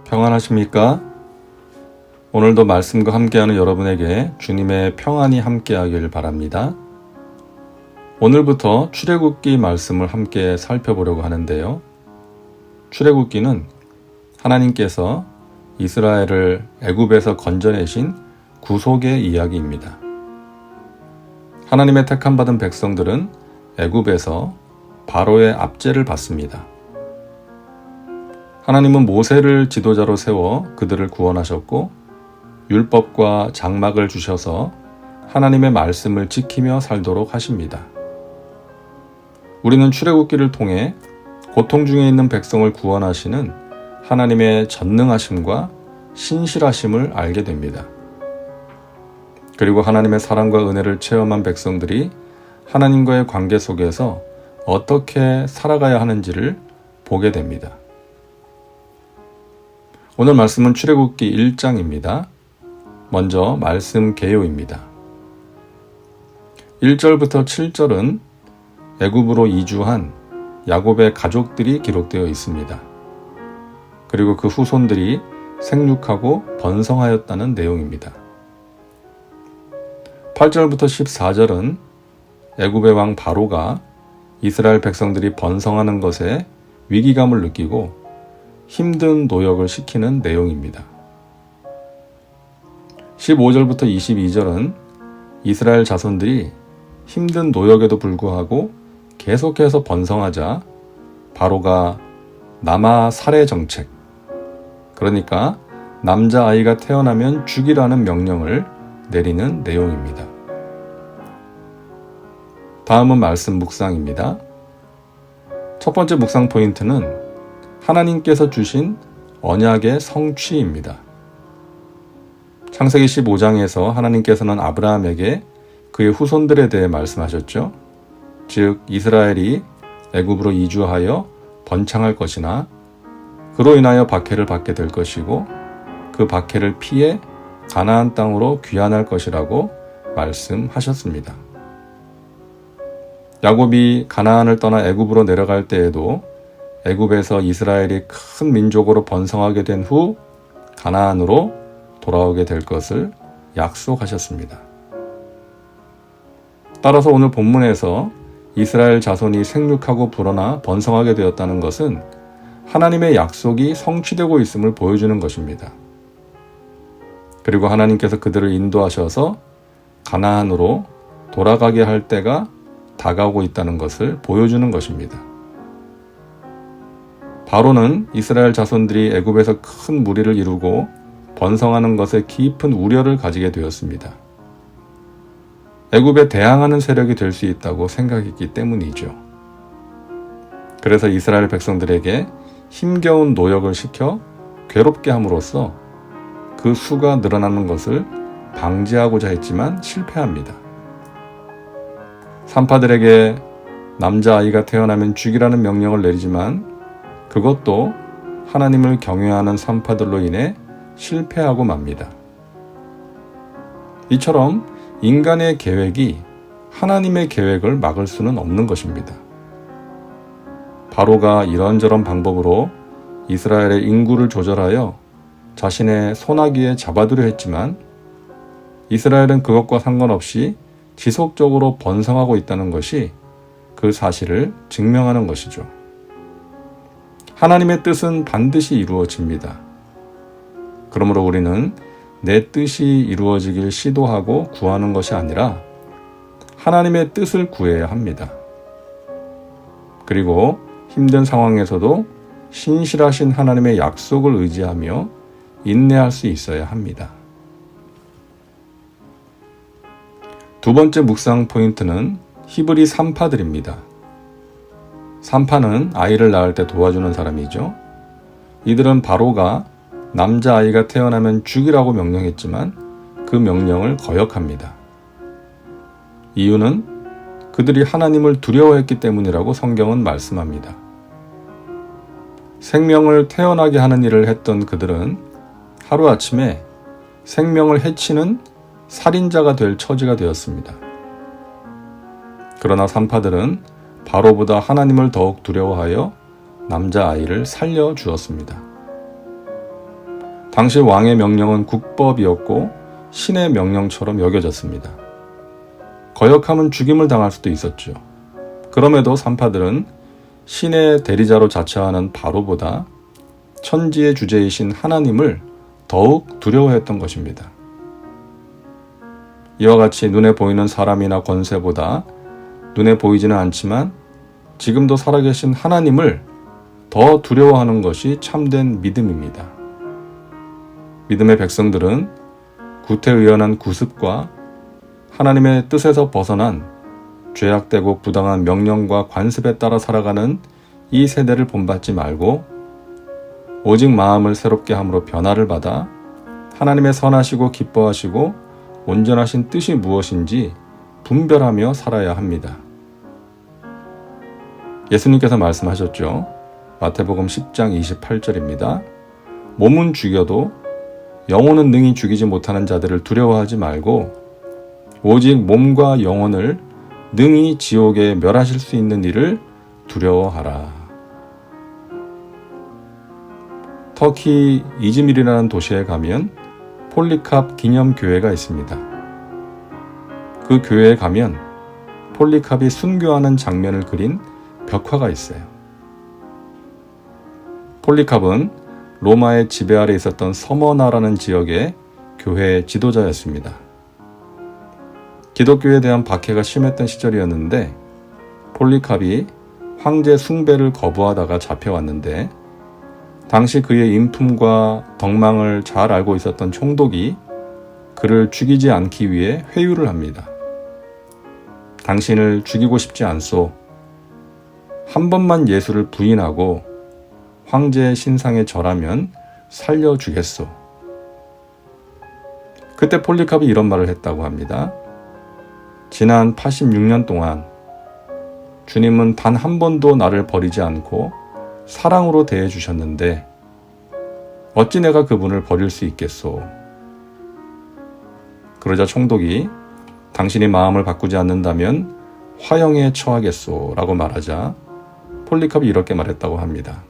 평안하십니까? 오늘도 말씀과 함께하는 여러분에게 주님의 평안이 함께하길 바랍니다. 오늘부터 출애굽기 말씀을 함께 살펴보려고 하는데요. 출애굽기는 하나님께서 이스라엘을 애굽에서 건져내신 구속의 이야기입니다. 하나님의 택함받은 백성들은 애굽에서 바로의 압제를 받습니다. 하나님은 모세를 지도자로 세워 그들을 구원하셨고 율법과 장막을 주셔서 하나님의 말씀을 지키며 살도록 하십니다. 우리는 출애굽기를 통해 고통 중에 있는 백성을 구원하시는 하나님의 전능하심과 신실하심을 알게 됩니다. 그리고 하나님의 사랑과 은혜를 체험한 백성들이 하나님과의 관계 속에서 어떻게 살아가야 하는지를 보게 됩니다. 오늘 말씀은 출애굽기 1장입니다. 먼저 말씀 개요입니다. 1절부터 7절은 애굽으로 이주한 야곱의 가족들이 기록되어 있습니다. 그리고 그 후손들이 생육하고 번성하였다는 내용입니다. 8절부터 14절은 애굽의 왕 바로가 이스라엘 백성들이 번성하는 것에 위기감을 느끼고 힘든 노역을 시키는 내용입니다. 15절부터 22절은 이스라엘 자손들이 힘든 노역에도 불구하고 계속해서 번성하자 바로가 남아 살해 정책, 그러니까 남자아이가 태어나면 죽이라는 명령을 내리는 내용입니다. 다음은 말씀 묵상입니다. 첫 번째 묵상 포인트는 하나님께서 주신 언약의 성취입니다. 창세기 15장에서 하나님께서는 아브라함에게 그의 후손들에 대해 말씀하셨죠. 즉 이스라엘이 애굽으로 이주하여 번창할 것이나 그로 인하여 박해를 받게 될 것이고 그 박해를 피해 가나안 땅으로 귀환할 것이라고 말씀하셨습니다. 야곱이 가나안을 떠나 애굽으로 내려갈 때에도 애굽에서 이스라엘이 큰 민족으로 번성하게 된 후 가나안으로 돌아오게 될 것을 약속하셨습니다. 따라서 오늘 본문에서 이스라엘 자손이 생육하고 불어나 번성하게 되었다는 것은 하나님의 약속이 성취되고 있음을 보여주는 것입니다. 그리고 하나님께서 그들을 인도하셔서 가나안으로 돌아가게 할 때가 다가오고 있다는 것을 보여주는 것입니다. 바로는 이스라엘 자손들이 애굽에서 큰 무리를 이루고 번성하는 것에 깊은 우려를 가지게 되었습니다. 애굽에 대항하는 세력이 될 수 있다고 생각했기 때문이죠. 그래서 이스라엘 백성들에게 힘겨운 노역을 시켜 괴롭게 함으로써 그 수가 늘어나는 것을 방지하고자 했지만 실패합니다. 산파들에게 남자아이가 태어나면 죽이라는 명령을 내리지만 그것도 하나님을 경외하는 산파들로 인해 실패하고 맙니다. 이처럼 인간의 계획이 하나님의 계획을 막을 수는 없는 것입니다. 바로가 이런저런 방법으로 이스라엘의 인구를 조절하여 자신의 손아귀에 잡아두려 했지만 이스라엘은 그것과 상관없이 지속적으로 번성하고 있다는 것이 그 사실을 증명하는 것이죠. 하나님의 뜻은 반드시 이루어집니다. 그러므로 우리는 내 뜻이 이루어지길 시도하고 구하는 것이 아니라 하나님의 뜻을 구해야 합니다. 그리고 힘든 상황에서도 신실하신 하나님의 약속을 의지하며 인내할 수 있어야 합니다. 두 번째 묵상 포인트는 히브리 산파들입니다. 산파는 아이를 낳을 때 도와주는 사람이죠. 이들은 바로가 남자아이가 태어나면 죽이라고 명령했지만 그 명령을 거역합니다. 이유는 그들이 하나님을 두려워했기 때문이라고 성경은 말씀합니다. 생명을 태어나게 하는 일을 했던 그들은 하루아침에 생명을 해치는 살인자가 될 처지가 되었습니다. 그러나 산파들은 바로보다 하나님을 더욱 두려워하여 남자아이를 살려주었습니다. 당시 왕의 명령은 국법이었고 신의 명령처럼 여겨졌습니다. 거역하면 죽임을 당할 수도 있었죠. 그럼에도 산파들은 신의 대리자로 자처하는 바로보다 천지의 주제이신 하나님을 더욱 두려워했던 것입니다. 이와 같이 눈에 보이는 사람이나 권세보다 눈에 보이지는 않지만 지금도 살아계신 하나님을 더 두려워하는 것이 참된 믿음입니다. 믿음의 백성들은 구태의연한 구습과 하나님의 뜻에서 벗어난 죄악되고 부당한 명령과 관습에 따라 살아가는 이 세대를 본받지 말고 오직 마음을 새롭게 함으로 변화를 받아 하나님의 선하시고 기뻐하시고 온전하신 뜻이 무엇인지 분별하며 살아야 합니다. 예수님께서 말씀하셨죠. 마태복음 10장 28절입니다. 몸은 죽여도 영혼은 능히 죽이지 못하는 자들을 두려워하지 말고 오직 몸과 영혼을 능히 지옥에 멸하실 수 있는 이를 두려워하라. 터키 이즈밀이라는 도시에 가면 폴리캅 기념교회가 있습니다. 그 교회에 가면 폴리캅이 순교하는 장면을 그린 벽화가 있어요. 폴리캅은 로마의 지배 아래 있었던 서머나라는 지역의 교회 지도자였습니다. 기독교에 대한 박해가 심했던 시절이었는데 폴리캅이 황제 숭배를 거부하다가 잡혀왔는데 당시 그의 인품과 덕망을 잘 알고 있었던 총독이 그를 죽이지 않기 위해 회유를 합니다. 당신을 죽이고 싶지 않소. 한 번만 예수를 부인하고 황제의 신상에 절하면 살려주겠소. 그때 폴리캅이 이런 말을 했다고 합니다. 지난 86년 동안 주님은 단 한 번도 나를 버리지 않고 사랑으로 대해주셨는데 어찌 내가 그분을 버릴 수 있겠소. 그러자 총독이 당신이 마음을 바꾸지 않는다면 화형에 처하겠소 라고 말하자 폴리캅이 이렇게 말했다고 합니다.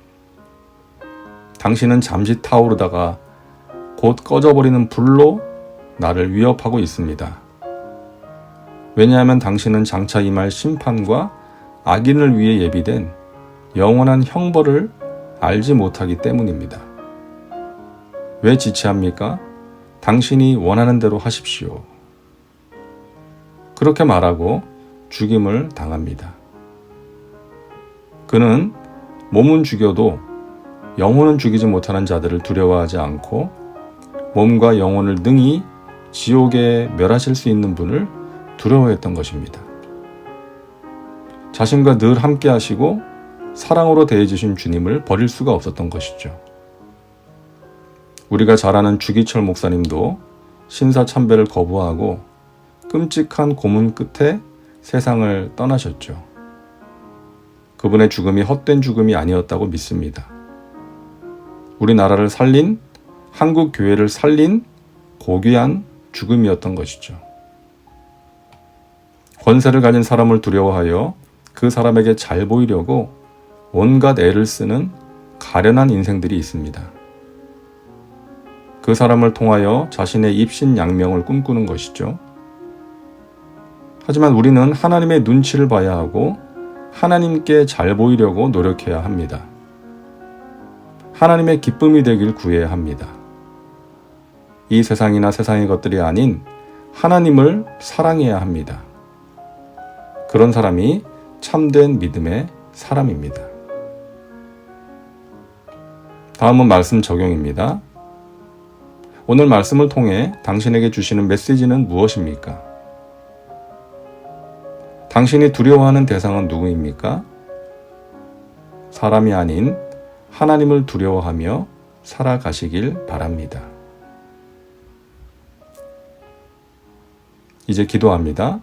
당신은 잠시 타오르다가 곧 꺼져버리는 불로 나를 위협하고 있습니다. 왜냐하면 당신은 장차 임할 심판과 악인을 위해 예비된 영원한 형벌을 알지 못하기 때문입니다. 왜 지체합니까? 당신이 원하는 대로 하십시오. 그렇게 말하고 죽임을 당합니다. 그는 몸은 죽여도 영혼은 죽이지 못하는 자들을 두려워하지 않고 몸과 영혼을 능히 지옥에 멸하실 수 있는 분을 두려워했던 것입니다. 자신과 늘 함께 하시고 사랑으로 대해주신 주님을 버릴 수가 없었던 것이죠. 우리가 잘 아는 주기철 목사님도 신사참배를 거부하고 끔찍한 고문 끝에 세상을 떠나셨죠. 그분의 죽음이 헛된 죽음이 아니었다고 믿습니다. 우리나라를 살린, 한국 교회를 살린 고귀한 죽음이었던 것이죠. 권세를 가진 사람을 두려워하여 그 사람에게 잘 보이려고 온갖 애를 쓰는 가련한 인생들이 있습니다. 그 사람을 통하여 자신의 입신양명을 꿈꾸는 것이죠. 하지만 우리는 하나님의 눈치를 봐야 하고 하나님께 잘 보이려고 노력해야 합니다. 하나님의 기쁨이 되길 구해야 합니다. 이 세상이나 세상의 것들이 아닌 하나님을 사랑해야 합니다. 그런 사람이 참된 믿음의 사람입니다. 다음은 말씀 적용입니다. 오늘 말씀을 통해 당신에게 주시는 메시지는 무엇입니까? 당신이 두려워하는 대상은 누구입니까? 사람이 아닌 하나님을 두려워하며 살아가시길 바랍니다. 이제 기도합니다.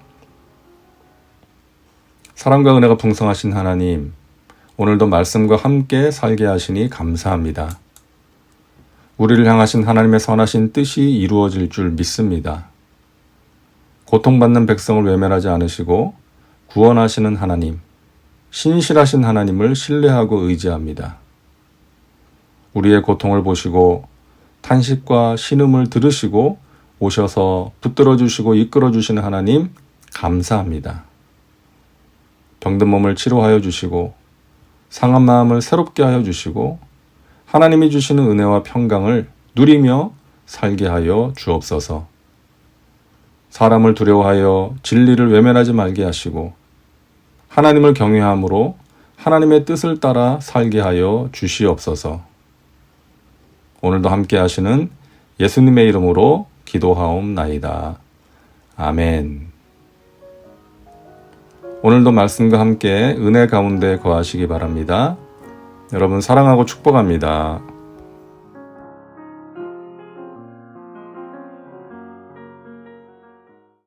사랑과 은혜가 풍성하신 하나님, 오늘도 말씀과 함께 살게 하시니 감사합니다. 우리를 향하신 하나님의 선하신 뜻이 이루어질 줄 믿습니다. 고통받는 백성을 외면하지 않으시고 구원하시는 하나님, 신실하신 하나님을 신뢰하고 의지합니다. 우리의 고통을 보시고 탄식과 신음을 들으시고 오셔서 붙들어 주시고 이끌어 주시는 하나님 감사합니다. 병든 몸을 치료하여 주시고 상한 마음을 새롭게 하여 주시고 하나님이 주시는 은혜와 평강을 누리며 살게 하여 주옵소서. 사람을 두려워하여 진리를 외면하지 말게 하시고 하나님을 경외함으로 하나님의 뜻을 따라 살게 하여 주시옵소서. 오늘도 함께 하시는 예수님의 이름으로 기도하옵나이다. 아멘. 오늘도 말씀과 함께 은혜 가운데 거하시기 바랍니다. 여러분 사랑하고 축복합니다.